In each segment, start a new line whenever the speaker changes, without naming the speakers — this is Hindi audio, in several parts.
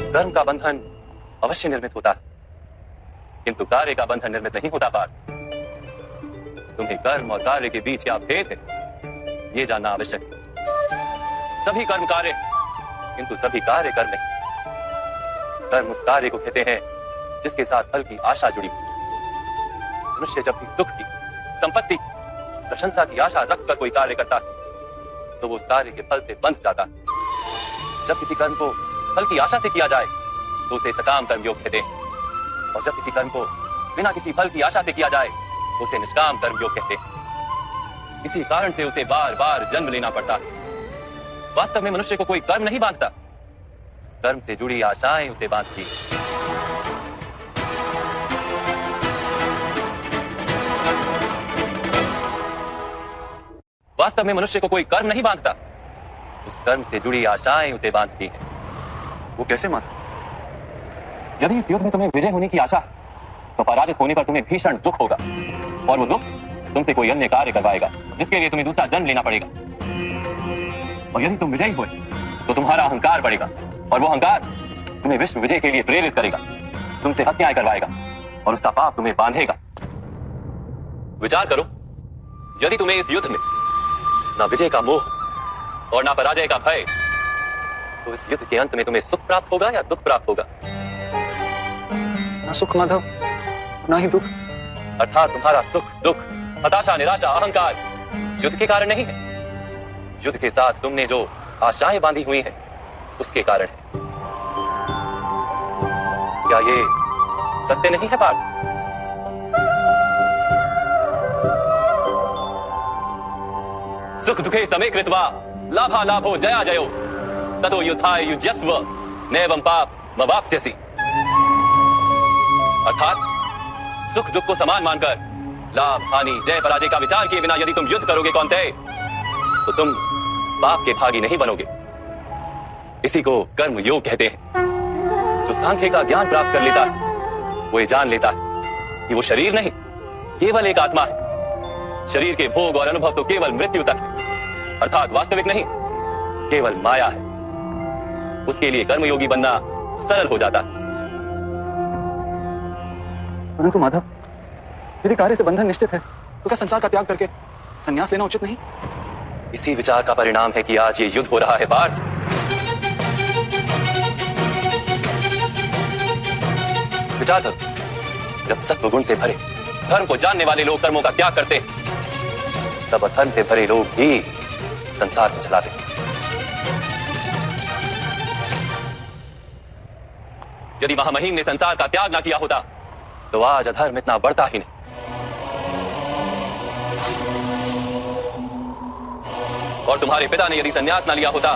कर्म का बंधन अवश्य निर्मित होता है, किंतु कार्य का बंधन निर्मित नहीं होता पार्थ। तुम्हें कर्म और कार्य के बीच क्या भेद है, यह जानना आवश्यक है। सभी कर्म कार्य, किंतु सभी कार्य कर्म नहीं। कर्म उस कार्य को कहते हैं जिसके साथ फल की आशा जुड़ी हुई। मनुष्य जब भी सुख की, संपत्ति, प्रशंसा की आशा रखकर कोई कार्य करता है तो वो उस कार्य के फल से बंध जाता है। जब किसी कर्म को फल की आशा से किया जाए तो उसे सकाम कर्म योग कहते हैं, और जब किसी कर्म को बिना किसी फल की आशा से किया जाए तो उसे निष्काम कर्म योग कहते हैं। इसी कारण से उसे बार बार जन्म लेना पड़ता है। वास्तव में मनुष्य को कोई कर्म नहीं बांधता, कर्म से जुड़ी आशाएं उसे बांधती। वास्तव में मनुष्य को कोई कर्म नहीं बांधता, उस कर्म से जुड़ी आशाएं उसे बांधती हैं।
वो कैसे माता?
यदि इस युद्ध में तुम्हें विजय होने की आशा, तो पराजित होने पर तुम्हें भीषण दुख होगा, और वो दुख तुमसे कोई अन्य कार्य करवाएगा जिसके लिए तुम्हें दूसरा जन्म लेना पड़ेगा। और यदि तुम विजयी हुए तो तुम्हारा अहंकार बढ़ेगा, और वो अहंकार तुम्हें विश्व विजय के लिए प्रेरित करेगा, तुमसे हत्याएं करवाएगा, और उसका पाप तुम्हें बांधेगा। विचार करो, यदि तुम्हें इस युद्ध में ना विजय का मोह और ना पराजय का भय, तो इस युद्ध के अंत में तुम्हें सुख प्राप्त होगा या दुख प्राप्त होगा?
ना सुख माधव, ना ही दुख।
अर्थात तुम्हारा सुख, दुख, हताशा, निराशा, अहंकार युद्ध के कारण नहीं है, युद्ध के साथ तुमने जो आशाएं बांधी हुई हैं उसके कारण है। क्या ये सत्य नहीं है पार्थ? सुख दुखे समे कृत्वा लाभा लाभो जया जयो ततो युद्धाय युज्यस्व नैवं पाप मवाप्स्यसि। अर्थात सुख दुख को समान मानकर लाभ हानि जय पराजय का विचार किए बिना यदि तुम युद्ध करोगे कौन्तेय, तो तुम पाप के भागी नहीं बनोगे। इसी को कर्म योग कहते हैं। जो सांख्य का ज्ञान प्राप्त कर लेता है वो ये जान लेता है कि वो शरीर नहीं, केवल एक आत्मा है। शरीर के भोग और अनुभव तो केवल मृत्यु तक है, अर्थात वास्तविक नहीं, केवल माया है। उसके लिए कर्मयोगी बनना सरल हो जाता है।
परंतु माधव, यदि कार्य से बंधन निश्चित है तो क्या संसार का त्याग करके संन्यास लेना उचित नहीं?
इसी विचार का परिणाम है कि आज ये युद्ध हो रहा है पार्थ। विचार करो, जब सत्व गुण से भरे धर्म को जानने वाले लोग कर्मों का त्याग करते हैं, तब अधर्म से भरे लोग भी संसार को चलाते हैं। यदि महामहिम ने संसार का त्याग ना किया होता तो आज अधर्म इतना बढ़ता ही नहीं। और तुम्हारे पिता ने यदि संन्यास ना लिया होता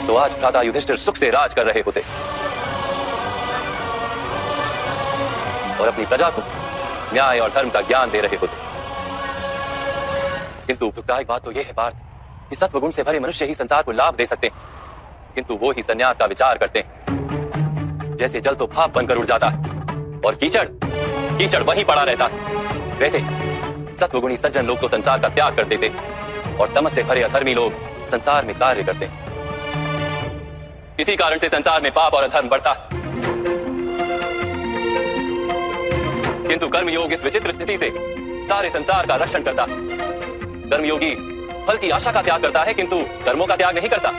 तो आज भ्राता युधिष्ठिर सुख से राज कर रहे होते और अपनी प्रजा को न्याय और धर्म का ज्ञान दे रहे होते। किंतु दुखदायक बात तो यह है पार्थ कि सत्वगुण से भरे मनुष्य ही संसार को लाभ दे सकते हैं, किंतु वो ही संन्यास का विचार करते हैं। जैसे जल तो भाप बनकर उड़ जाता है और कीचड़ कीचड़ वहीं पड़ा रहता है, वैसे सत्वगुणी सज्जन लोग तो संसार का त्याग कर देते और तमस से भरे अधर्मी लोग संसार में कार्य करते हैं। इसी कारण से संसार में पाप और अधर्म बढ़ता है। किंतु कर्मयोग इस विचित्र स्थिति से सारे संसार का रक्षण करता है। कर्मयोगी फल की आशा का त्याग करता है किंतु कर्मों का त्याग नहीं करता।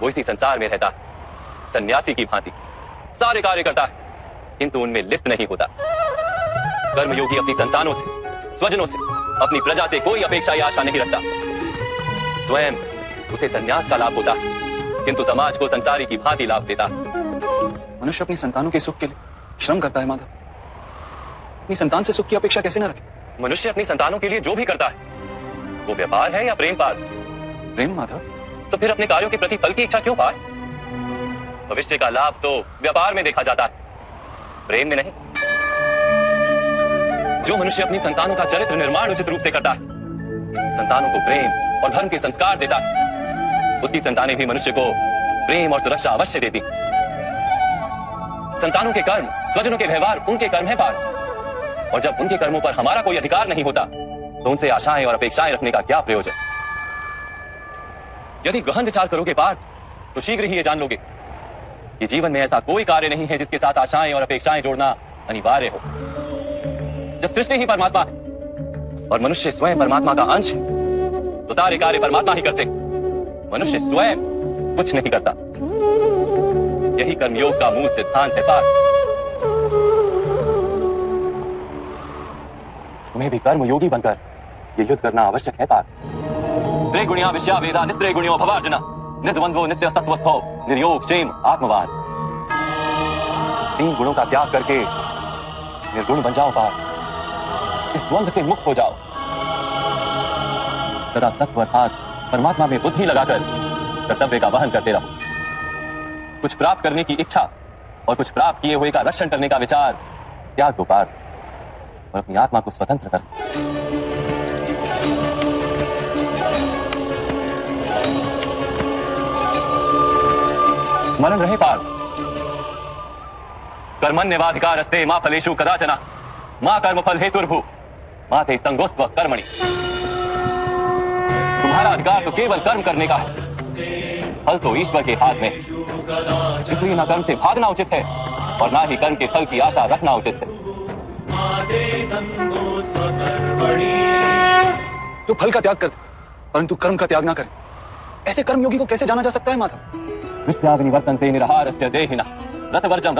वो इसी संसार में रहता है सन्यासी की भांति, सारे कार्य करता है किंतु उनमें लिप्त नहीं होता। कर्मयोगी अपनी संतानों से, स्वजनों से, अपनी प्रजा से कोई अपेक्षा या आशा नहीं रखता। स्वयं उसे संन्यास का लाभ होता है किंतु समाज को संसारी की भांति लाभ देता।
मनुष्य अपनी संतानों के सुख के लिए श्रम करता है माधव, अपनी संतान से सुख की अपेक्षा कैसे न रखे?
मनुष्य अपनी संतानों के लिए जो भी करता है वो व्यापार है या प्रेम पार?
प्रेम माधव।
तो फिर अपने कार्यों के प्रति फल की इच्छा क्यों पार? भविष्य का लाभ तो व्यापार में देखा जाता है, प्रेम में नहीं। जो मनुष्य अपनी संतानों का चरित्र निर्माण उचित रूप से करता है, संतानों को प्रेम और धर्म के संस्कार देता है, उसकी संतानें भी मनुष्य को प्रेम और सुरक्षा अवश्य देती। संतानों के कर्म, स्वजनों के व्यवहार उनके कर्म है पार, और जब उनके कर्मों पर हमारा कोई अधिकार नहीं होता तो उनसे आशाएं और अपेक्षाएं रखने का क्या प्रयोजन? यदि गहन विचार करोगे पार्थ तो शीघ्र ही ये जान लोगे कि जीवन में ऐसा कोई कार्य नहीं है जिसके साथ आशाएं और अपेक्षाएं जोड़ना अनिवार्य हो। जब सृष्टि ही परमात्मा है और मनुष्य स्वयं परमात्मा का अंश है, तो सारे कार्य परमात्मा ही करते हैं। मनुष्य स्वयं कुछ नहीं करता। यही कर्मयोग का मूल सिद्धांत है पार्थ। तुम्हें भी कर्मयोगी बनकर ये युद्ध करना आवश्यक है पार्थ। त्रिगुणिया विषया वेदा निस्त्रिगुणियो भवार्जुन निद्वंद्वो नित्य सत्वस्थो निर्योग क्षेम आत्मवान। 3 गुणों का त्याग करके निर्गुण बन जाओ पार्थ। इस द्वंद्व से मुक्त हो जाओ। सदा सत्व अर्थात परमात्मा में बुद्धि लगाकर कर्तव्य का वहन करते रहो। कुछ प्राप्त करने की इच्छा और कुछ प्राप्त किए हुए का रक्षण करने का विचार त्याग दो पार्थ और अपनी आत्मा को स्वतंत्र कर। स्मरण रहे पार्थ, कर्मण्यवाधिकारस्ते मा फलेषु कदाचन मा कर्मफल हेतुर्भु मा ते संगोस्त्व कर्मणि। तुम्हारा अधिकार तो केवल कर्म करने का है, फल तो ईश्वर के हाथ में। इसलिए न कर्म से भागना उचित है और ना ही कर्म के फल की आशा रखना उचित है।
जो फल का त्याग करते परंतु कर्म का त्याग ना करे, ऐसे कर्मयोगी को कैसे जाना जा सकता है माधव?
विस्याग्निवर्तन्ते निरहारस्य देहिनः रसवर्जं